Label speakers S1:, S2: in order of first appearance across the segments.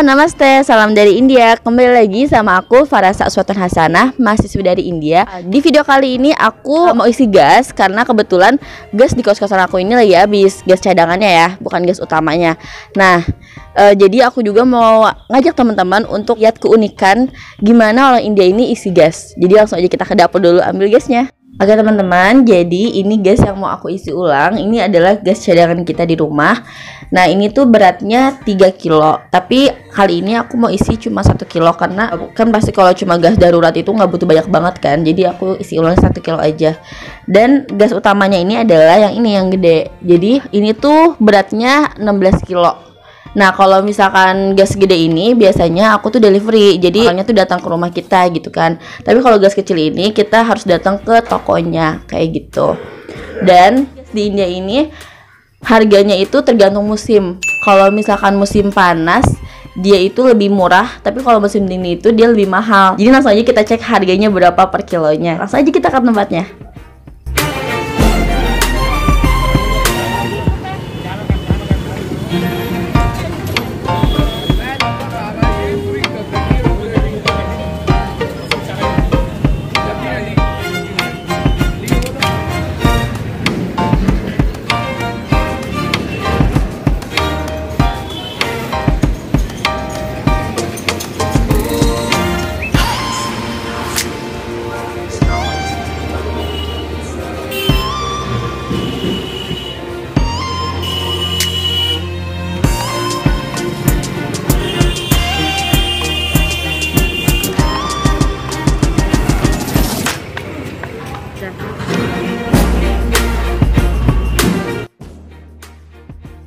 S1: namaste, salam dari India. Kembali lagi sama aku Farasa Aswatun Hasanah, mahasiswa dari India. Di video kali ini aku mau isi gas karena kebetulan gas di kos-kosan aku ini lagi habis, gas cadangannya ya, bukan gas utamanya. Nah, jadi aku juga mau ngajak teman-teman untuk lihat keunikan gimana orang India ini isi gas. Jadi langsung aja kita ke dapur dulu ambil gasnya. Oke teman-teman, jadi ini gas yang mau aku isi ulang. Ini adalah gas cadangan kita di rumah. Nah ini tuh beratnya 3 kilo. Tapi kali ini aku mau isi cuma 1 kilo karena kan pasti kalau cuma gas darurat itu nggak butuh banyak banget kan. Jadi aku isi ulang 1 kilo aja. Dan gas utamanya ini adalah yang ini yang gede. Jadi ini tuh beratnya 16 kilo. Nah kalau misalkan gas gede ini biasanya aku tuh delivery, jadi orangnya tuh datang ke rumah kita gitu kan. Tapi kalau gas kecil ini kita harus datang ke tokonya kayak gitu. Dan di India ini harganya itu tergantung musim. Kalau misalkan musim panas dia itu lebih murah, tapi kalau musim dingin itu dia lebih mahal. Jadi langsung aja kita cek harganya berapa per kilonya. Langsung aja kita ke tempatnya.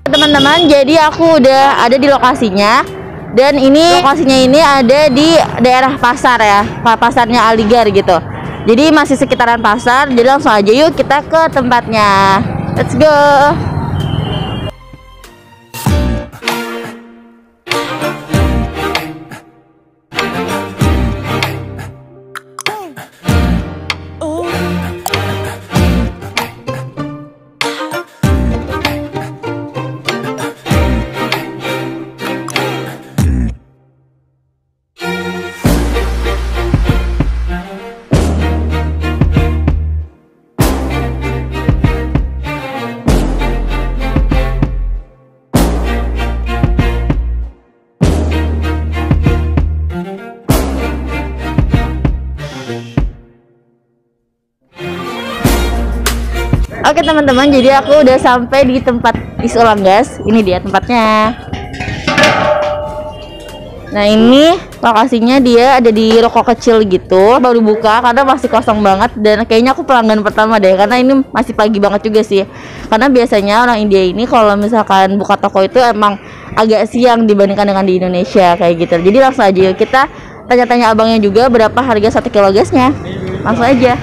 S1: Teman-teman, jadi aku udah ada di lokasinya. Dan ini lokasinya ini ada di daerah pasar ya, pasarnya Aligarh gitu. Jadi masih sekitaran pasar. Jadi langsung aja yuk kita ke tempatnya. Let's go. Oke teman-teman, jadi aku udah sampai di tempat isi ulang gas. Ini dia tempatnya. Nah ini lokasinya dia ada di ruko kecil gitu, baru buka karena masih kosong banget. Dan kayaknya aku pelanggan pertama deh, karena ini masih pagi banget juga sih. Karena biasanya orang India ini kalau misalkan buka toko itu emang agak siang dibandingkan dengan di Indonesia kayak gitu. Jadi langsung aja kita tanya-tanya abangnya juga berapa harga 1 kilo gasnya. Langsung aja.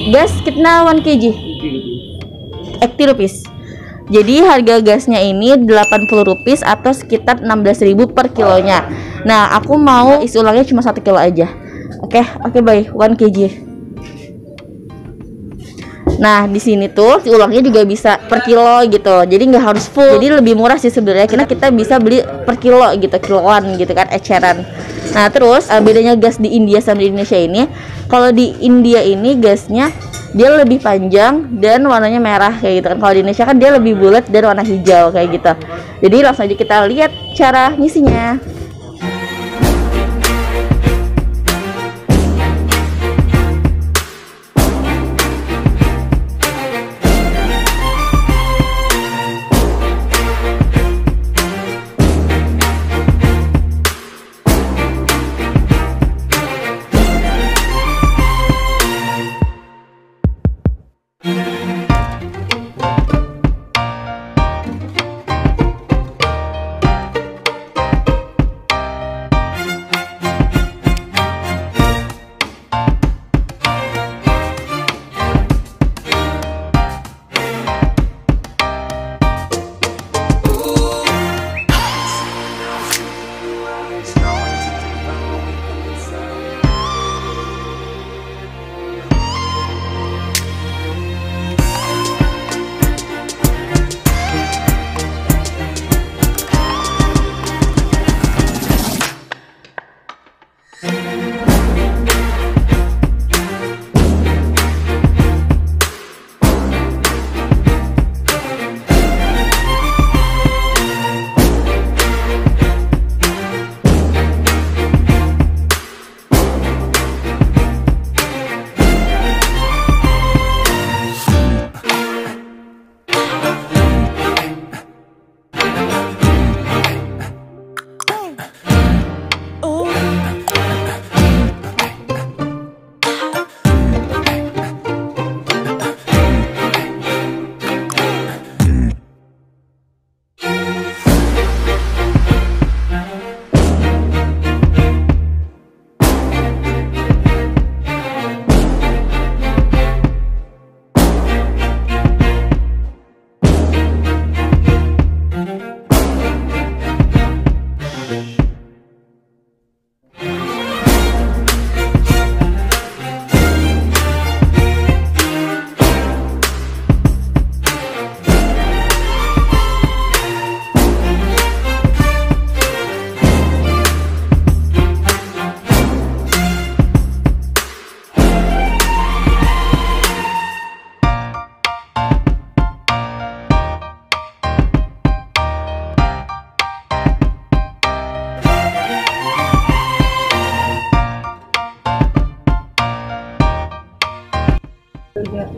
S1: Gas kitna 1 kg 80 rupees. Jadi harga gasnya ini 80 rupees atau sekitar 16.000 per kilonya. Nah aku mau isi ulangnya cuma 1 kilo aja. Oke, bye 1 kg. Nah di sini tuh si ulangnya juga bisa per kilo gitu, jadi nggak harus full. Jadi lebih murah sih sebenarnya, karena kita bisa beli per kilo gitu, kiloan gitu kan, eceran. Nah terus bedanya gas di India sama di Indonesia ini, kalau di India ini gasnya dia lebih panjang dan warnanya merah kayak gitu kan. Kalau di Indonesia kan dia lebih bulat dan warna hijau kayak gitu. Jadi langsung aja kita lihat cara ngisinya.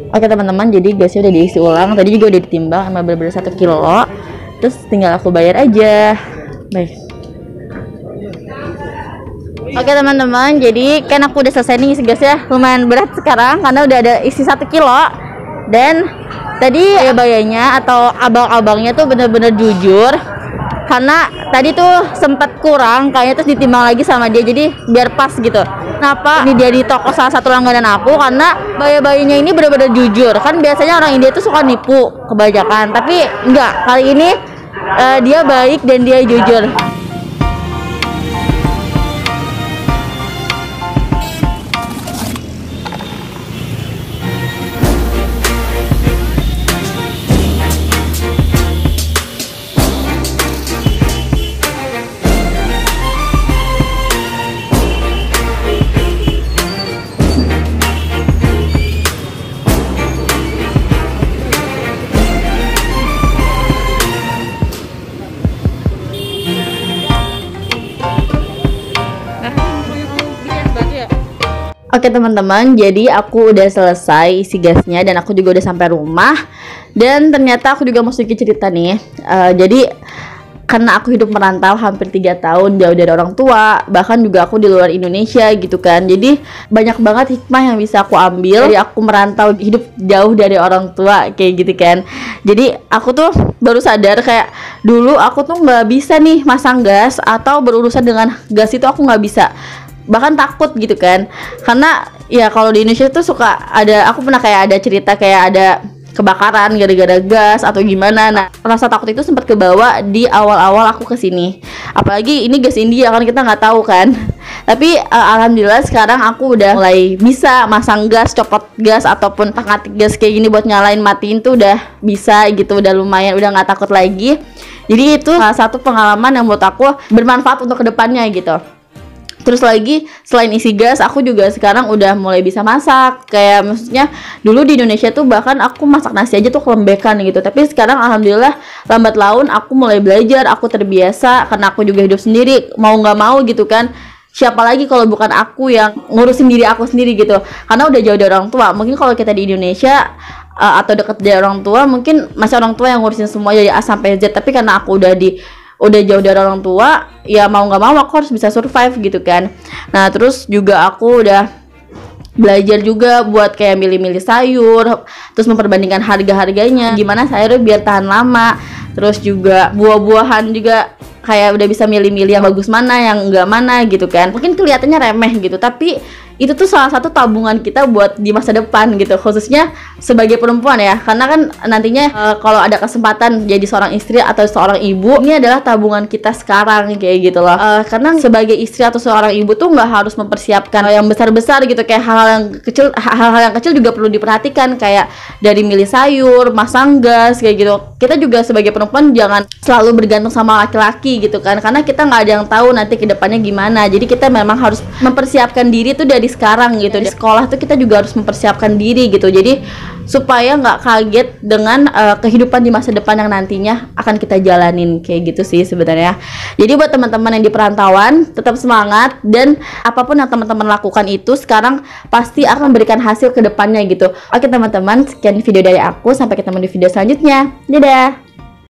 S1: Oke teman-teman, jadi gasnya udah diisi ulang. Tadi juga udah ditimbang sama bener-bener 1 kilo. Terus tinggal aku bayar aja. Baik. Oke teman-teman, jadi kan aku udah selesai nih isi gasnya. Lumayan berat sekarang karena udah ada isi 1 kilo. Dan tadi bayarnya atau abang-abangnya tuh bener-bener jujur. Karena tadi tuh sempat kurang kayaknya, terus ditimbang lagi sama dia, jadi biar pas gitu. Kenapa ini dia di toko salah satu langganan aku? Karena bayi-bayinya ini benar-benar jujur. Kan biasanya orang India tuh suka nipu kebanyakan, tapi enggak, kali ini dia baik dan dia jujur. Oke teman-teman, jadi aku udah selesai isi gasnya dan aku juga udah sampai rumah. Dan ternyata aku juga mau sedikit cerita nih. Jadi karena aku hidup merantau hampir 3 tahun jauh dari orang tua, bahkan juga aku di luar Indonesia gitu kan. Jadi banyak banget hikmah yang bisa aku ambil dari aku merantau hidup jauh dari orang tua kayak gitu kan. Jadi aku tuh baru sadar kayak dulu aku tuh nggak bisa nih masang gas atau berurusan dengan gas itu, aku nggak bisa, bahkan takut gitu kan. Karena ya kalau di Indonesia tuh suka ada, aku pernah kayak ada cerita kayak ada kebakaran gara-gara gas atau gimana. Nah, rasa takut itu sempat kebawa di awal-awal aku kesini. Apalagi ini gas India kan, kita nggak tahu kan. Tapi alhamdulillah sekarang aku udah mulai bisa masang gas, copot gas ataupun ngatik gas kayak gini buat nyalain matiin tuh udah bisa gitu, udah lumayan, udah nggak takut lagi. Jadi itu salah satu pengalaman yang menurut aku bermanfaat untuk kedepannya gitu. Terus lagi selain isi gas, aku juga sekarang udah mulai bisa masak. Kayak maksudnya dulu di Indonesia tuh bahkan aku masak nasi aja tuh kelembekan gitu. Tapi sekarang alhamdulillah lambat laun aku mulai belajar, aku terbiasa karena aku juga hidup sendiri, mau nggak mau gitu kan. Siapa lagi kalau bukan aku yang ngurusin diri aku sendiri gitu. Karena udah jauh dari orang tua. Mungkin kalau kita di Indonesia atau deket dari orang tua, mungkin masih orang tua yang ngurusin semua dari A sampai Z. Tapi karena aku udah jauh dari orang tua, ya mau nggak mau aku harus bisa survive gitu kan. Nah terus juga aku udah belajar juga buat kayak milih-milih sayur, terus memperbandingkan harga-harganya, gimana sayurnya biar tahan lama. Terus juga buah-buahan juga kayak udah bisa milih-milih yang bagus mana, yang enggak mana gitu kan. Mungkin kelihatannya remeh gitu, tapi itu tuh salah satu tabungan kita buat di masa depan gitu, khususnya sebagai perempuan ya. Karena kan nantinya kalau ada kesempatan jadi seorang istri atau seorang ibu, ini adalah tabungan kita sekarang kayak gitu loh. Karena sebagai istri atau seorang ibu tuh nggak harus mempersiapkan yang besar-besar gitu, kayak hal-hal yang kecil juga perlu diperhatikan, kayak dari milih sayur, masang gas kayak gitu. Kita juga sebagai perempuan jangan selalu bergantung sama laki-laki gitu kan, karena kita nggak ada yang tahu nanti kedepannya gimana. Jadi kita memang harus mempersiapkan diri tuh dari sekarang gitu. Di sekolah tuh kita juga harus mempersiapkan diri gitu, jadi supaya nggak kaget dengan kehidupan di masa depan yang nantinya akan kita jalanin kayak gitu sih sebenarnya. Jadi buat teman-teman yang di perantauan, tetap semangat, dan apapun yang teman-teman lakukan itu sekarang pasti akan memberikan hasil ke depannya gitu. Oke teman-teman, sekian video dari aku, sampai ketemu di video selanjutnya. Dadah.